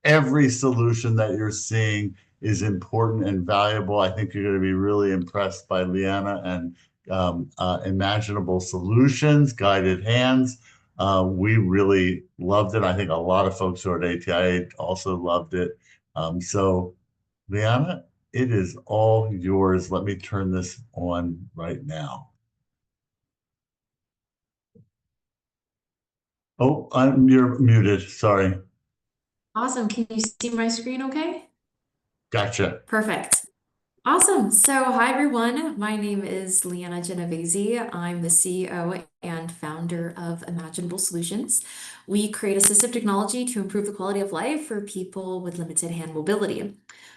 every solution that you're seeing is important and valuable. I think you're going to be really impressed by Lianna and Imaginable Solutions, Guided Hands. We really loved it. I think a lot of folks who are at ATIA also loved it. So, Lianna, it is all yours. Let me turn this on right now. Oh, you're muted. Sorry. Awesome. Can you see my screen okay? Gotcha. Perfect. Awesome. So, hi everyone. My name is Lianna Genovese. I'm the CEO and founder of Imaginable Solutions. We create assistive technology to improve the quality of life for people with limited hand mobility.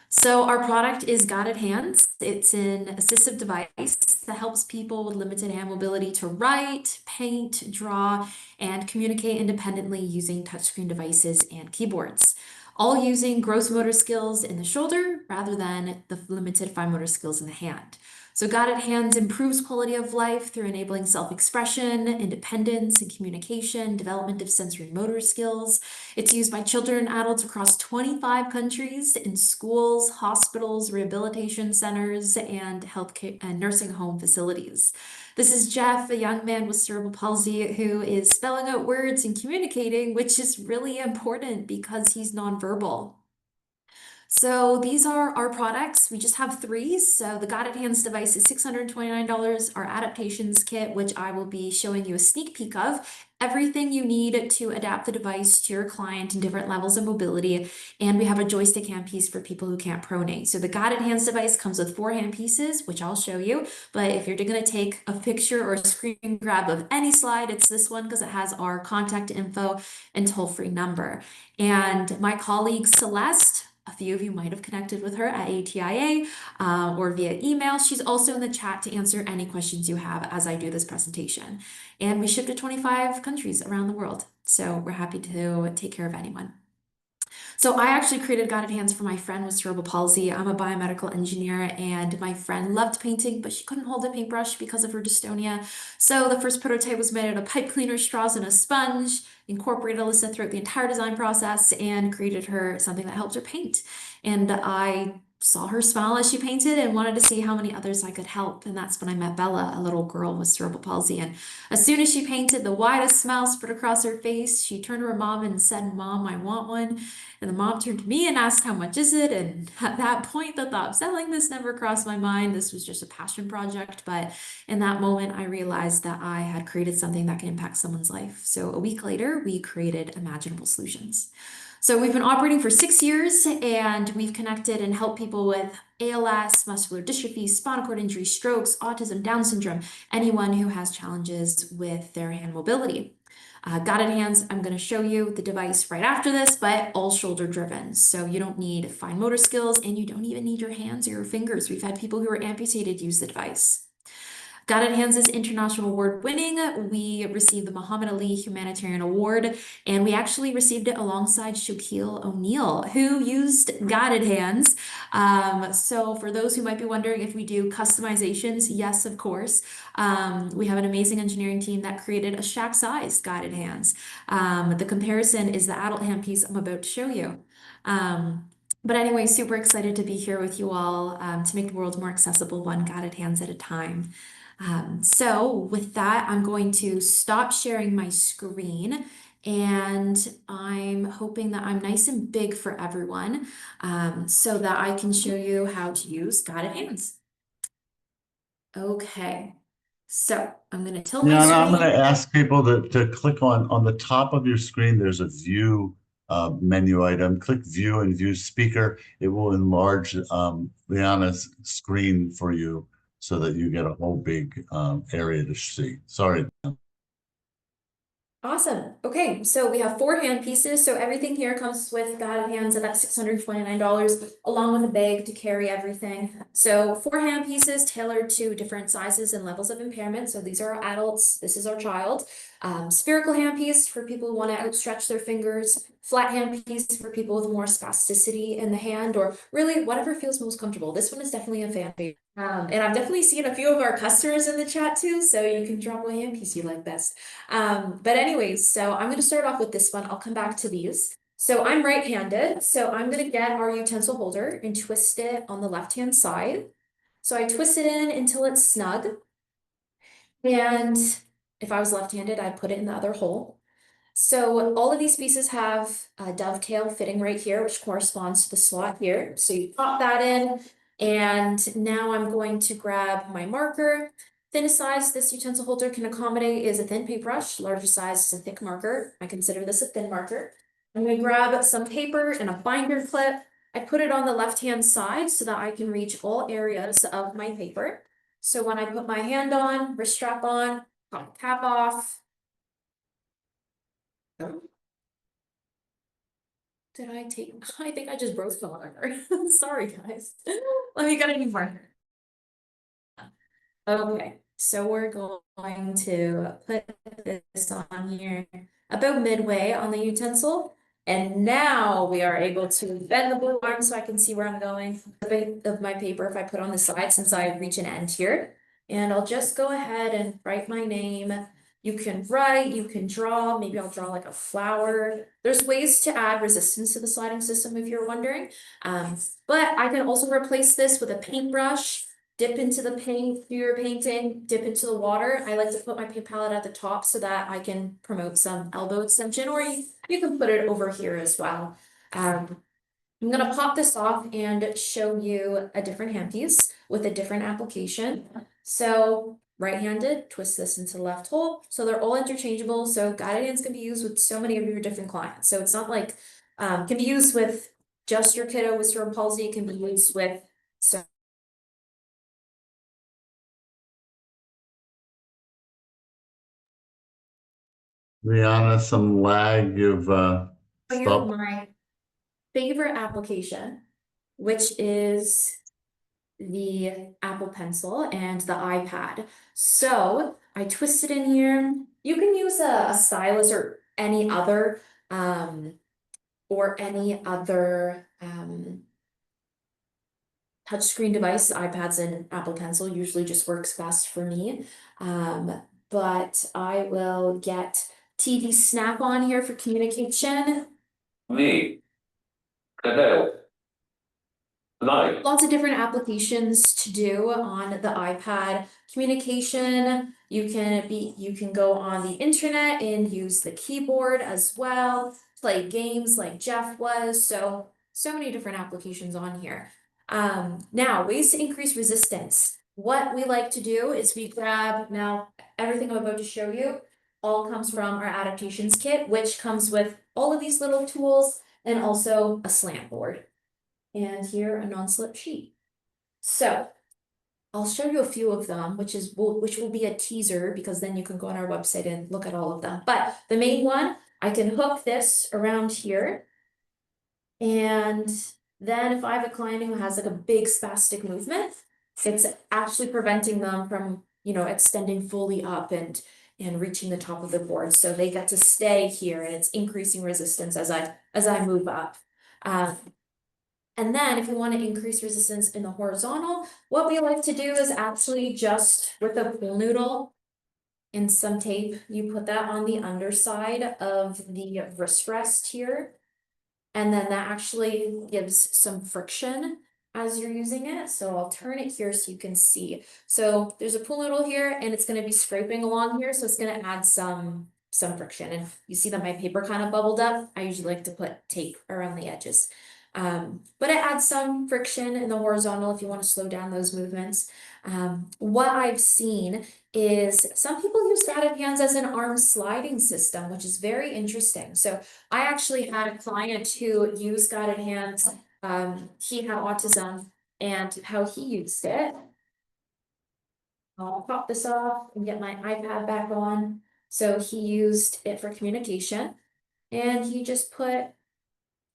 So, our product is Guided Hands. It's an assistive device that helps people with limited hand mobility to write, paint, draw, and communicate independently using touchscreen devices and keyboards, all using gross motor skills in the shoulder rather than the limited fine motor skills in the hand. So Guided Hands improves quality of life through enabling self-expression, independence, and communication, development of sensory motor skills. It's used by children and adults across 25 countries in schools, hospitals, rehabilitation centers, and healthcare and nursing home facilities. This is Jeff, a young man with cerebral palsy who is spelling out words and communicating, which is really important because he's nonverbal. So these are our products. We just have three. So the Guided Hands device is $629. Our adaptations kit, which I will be showing you a sneak peek of, everything you need to adapt the device to your client in different levels of mobility. And we have a joystick handpiece for people who can't pronate. So the Guided Hands device comes with 4 handpieces, which I'll show you. But if you're going to take a picture or a screen grab of any slide, it's this one because it has our contact info and toll-free number. And my colleague Celeste, a few of you might have connected with her at ATIA or via email. She's also in the chat to answer any questions you have as I do this presentation. And we ship to 25 countries around the world. So we're happy to take care of anyone. So I actually created Guided Hands for my friend with cerebral palsy. I'm a biomedical engineer and my friend loved painting, but she couldn't hold a paintbrush because of her dystonia. So the first prototype was made out of pipe cleaner straws and a sponge, incorporated Alyssa throughout the entire design process and created her something that helped her paint. And I saw her smile as she painted and wanted to see how many others I could help. And that's when I met Bella, a little girl with cerebral palsy. And as soon as she painted, the widest smile spread across her face. She turned to her mom and said, "Mom, I want one." And the mom turned to me and asked, "How much is it?" And at that point, the thought of selling this never crossed my mind. This was just a passion project. But in that moment, I realized that I had created something that can impact someone's life. So a week later, we created Imaginable Solutions. So we've been operating for 6 years and we've connected and helped people with ALS, muscular dystrophy, spinal cord injury, strokes, autism, Down syndrome, anyone who has challenges with their hand mobility. Guided Hands, I'm going to show you the device right after this, but all shoulder driven. So you don't need fine motor skills and you don't even need your hands or your fingers. We've had people who are amputated use the device. Guided Hands is international award winning. We received the Muhammad Ali Humanitarian Award, and we actually received it alongside Shaquille O'Neal, who used Guided Hands. So for those who might be wondering if we do customizations, yes, of course. We have an amazing engineering team that created a Shaq-sized Guided Hands. The comparison is the adult handpiece I'm about to show you. But anyway, super excited to be here with you all to make the world more accessible, one guided hands at a time. So with that, I'm going to stop sharing my screen and I'm hoping that I'm nice and big for everyone so that I can show you how to use guided hands. Okay, so I'm going to tilt my Yeah, and I'm going screen. to ask people to click on the top of your screen. There's a view menu item. Click view and view speaker. It will enlarge Liana's screen for you so that you get a whole big area to see. Sorry. Awesome. Okay, so we have 4 hand pieces. So everything here comes with guided hands at that $629, along with a bag to carry everything. So 4 hand pieces tailored to different sizes and levels of impairment. So these are our adults, this is our child. Spherical hand piece for people who want to outstretch their fingers. Flat hand piece for people with more spasticity in the hand, or really whatever feels most comfortable. This one is definitely a fan favorite. And I've definitely seen a few of our customers in the chat too, so you can drop what hand piece you like best. But anyways, so I'm going to start off with this one. I'll come back to these. So I'm right-handed, so I'm gonna get our utensil holder and twist it on the left-hand side. So I twist it in until it's snug. And if I was left-handed, I'd put it in the other hole. So all of these pieces have a dovetail fitting right here, which corresponds to the slot here. So you pop that in, and now I'm going to grab my marker. Thinnest size this utensil holder can accommodate is a thin paintbrush. Largest size is a thick marker. I consider this a thin marker. I'm gonna grab some paper and a binder clip. I put it on the left-hand side so that I can reach all areas of my paper. So when I put my hand on, wrist strap on, pop the cap off. Did I take, I think I just broke the marker. Sorry, guys. Let me get a new marker. Okay, so we're going to put this on here about midway on the utensil. And now we are able to bend the blue line so I can see where I'm going. The bit of my paper, if I put on the side, since I reach an end here. And I'll just go ahead and write my name. You can write, you can draw, maybe I'll draw like a flower. There's ways to add resistance to the sliding system if you're wondering. But I can also replace this with a paintbrush. Dip into the paint, do your painting, dip into the water. I like to put my paint palette at the top so that I can promote some elbow extension, or you can put it over here as well. I'm gonna pop this off and show you a different hand piece with a different application. So right-handed, twist this into the left hole. So they're all interchangeable. So guided hands can be used with so many of your different clients. So it's not like, can be used with just your kiddo with cerebral palsy. It can be used with so Lianna, some lag, you've you stopped. my favorite application, which is the Apple Pencil and the iPad. So I twist it in here. You can use a stylus or any other touchscreen device. iPads and Apple Pencil usually just works best for me. But I will get TV Snap on here for communication. Me, Cadell, Light, Lots of different applications to do on the iPad. Communication, you can go on the internet and use the keyboard as well, play games like Jeff was, so many different applications on here. Now ways to increase resistance. What we like to do is we grab, now everything I'm about to show you all comes from our adaptations kit, which comes with all of these little tools and also a slant board. And here a non-slip sheet. So I'll show you a few of them, which will be a teaser because then you can go on our website and look at all of them. But the main one, I can hook this around here. And then if I have a client who has like a big spastic movement, it's actually preventing them from, extending fully up and reaching the top of the board. So they get to stay here and it's increasing resistance as I move up. And then if you want to increase resistance in the horizontal, what we like to do is actually just with a pool noodle and some tape, you put that on the underside of the wrist rest here. And then that actually gives some friction as you're using it. So I'll turn it here so you can see. So there's a pool noodle here and it's going to be scraping along here. So it's going to add some friction. And you see that my paper kind of bubbled up. I usually like to put tape around the edges. But it adds some friction in the horizontal if you want to slow down those movements. What I've seen is some people use guided hands as an arm sliding system, which is very interesting. So I actually had a client who used guided hands. He had autism and how he used it. I'll pop this off and get my iPad back on. So he used it for communication and he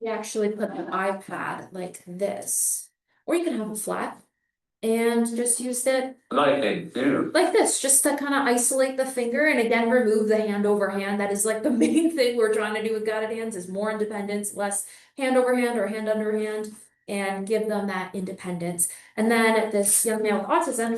actually put an iPad like this, or you can have it flat and just use it lightning, too. like this, just to kind of isolate the finger and again, remove the hand over hand. That is like the main thing we're trying to do with guided hands is more independence, less hand over hand or hand under hand, and give them that independence. And then this young man with autism,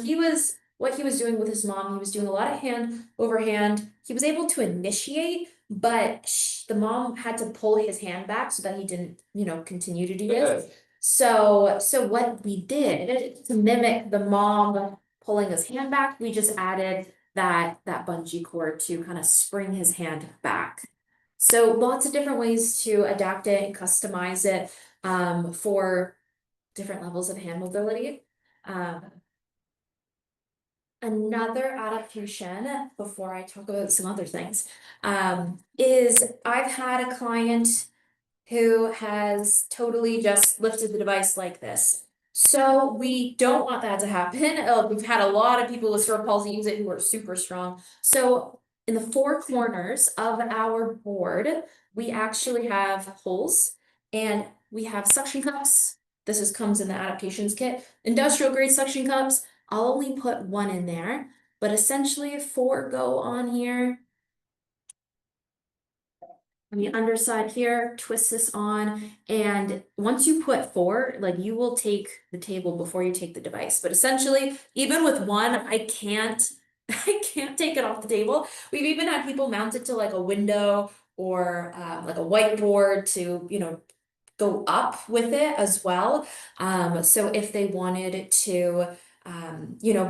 what he was doing with his mom, he was doing a lot of hand over hand. He was able to initiate, but the mom had to pull his hand back so that he didn't, continue to do this. So what we did to mimic the mom pulling his hand back, we just added that bungee cord to kind of spring his hand back. So lots of different ways to adapt it and customize it for different levels of hand mobility. Another adaptation, before I talk about some other things, is I've had a client who has totally just lifted the device like this. So we don't want that to happen. We've had a lot of people with cerebral palsy use it who are super strong. So in the four corners of our board, we actually have holes and we have suction cups. This comes in the adaptations kit. Industrial grade suction cups. I'll only put one in there, but essentially four go on here. On the underside here, twist this on, and once you put four, like you will take the table before you take the device. But essentially, even with one, I can't take it off the table. We've even had people mount it to like a window or like a whiteboard to, go up with it as well. So if they wanted to,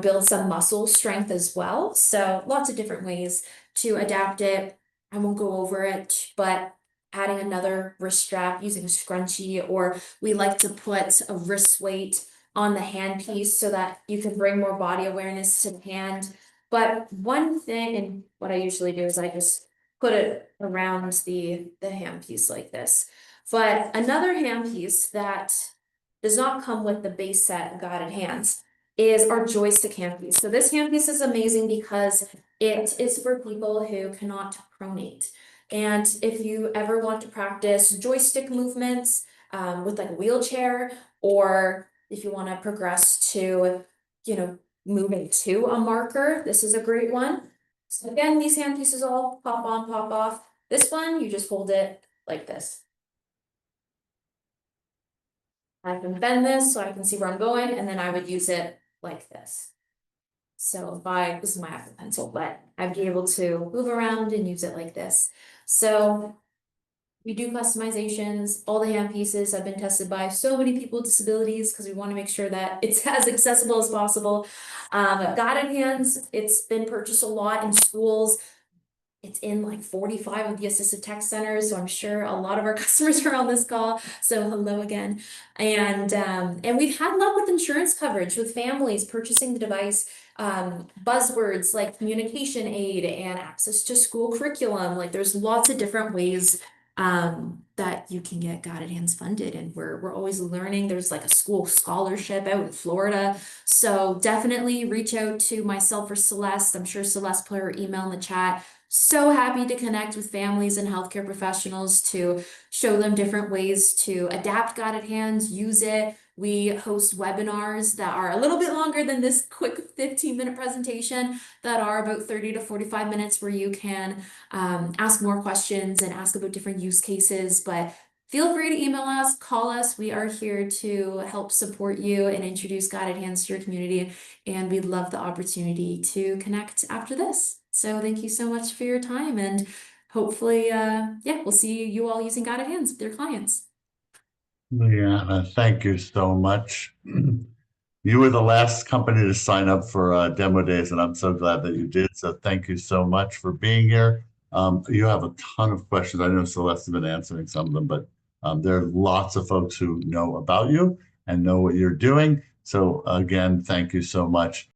build some muscle strength as well. So lots of different ways to adapt it. I won't go over it, but adding another wrist strap using a scrunchie, or we like to put a wrist weight on the handpiece so that you can bring more body awareness to the hand. But one thing, and what I usually do is I just put it around the handpiece like this. But another handpiece that does not come with the base set of guided hands is our joystick handpiece. So this handpiece is amazing because it is for people who cannot pronate. And if you ever want to practice joystick movements with like a wheelchair, or if you want to progress to, moving to a marker, this is a great one. So again, these handpieces all pop on, pop off. This one, you just hold it like this. I can bend this so I can see where I'm going, and then I would use it like this. So this is my Apple Pencil, but I'd be able to move around and use it like this. So we do customizations. All the hand pieces have been tested by so many people with disabilities because we want to make sure that it's as accessible as possible. Guided hands, it's been purchased a lot in schools. It's in like 45 of the assistive tech centers, so I'm sure a lot of our customers are on this call. So hello again. And we've had luck with insurance coverage with families purchasing the device. Buzzwords like communication aid and access to school curriculum. Like there's lots of different ways that you can get guided hands funded, and we're always learning. There's like a school scholarship out in Florida, so definitely reach out to myself or Celeste. I'm sure Celeste put her email in the chat. So happy to connect with families and healthcare professionals to show them different ways to adapt guided hands, use it. We host webinars that are a little bit longer than this quick 15-minute presentation, that are about 30 to 45 minutes, where you can ask more questions and ask about different use cases. But feel free to email us, call us. We are here to help support you and introduce guided hands to your community. And we'd love the opportunity to connect after this. So thank you so much for your time, and hopefully, we'll see you all using guided hands with your clients. Lianna, thank you so much. You were the last company to sign up for demo days, and I'm so glad that you did. So thank you so much for being here. You have a ton of questions. I know Celeste has been answering some of them, but there are lots of folks who know about you and know what you're doing. So again, thank you so much.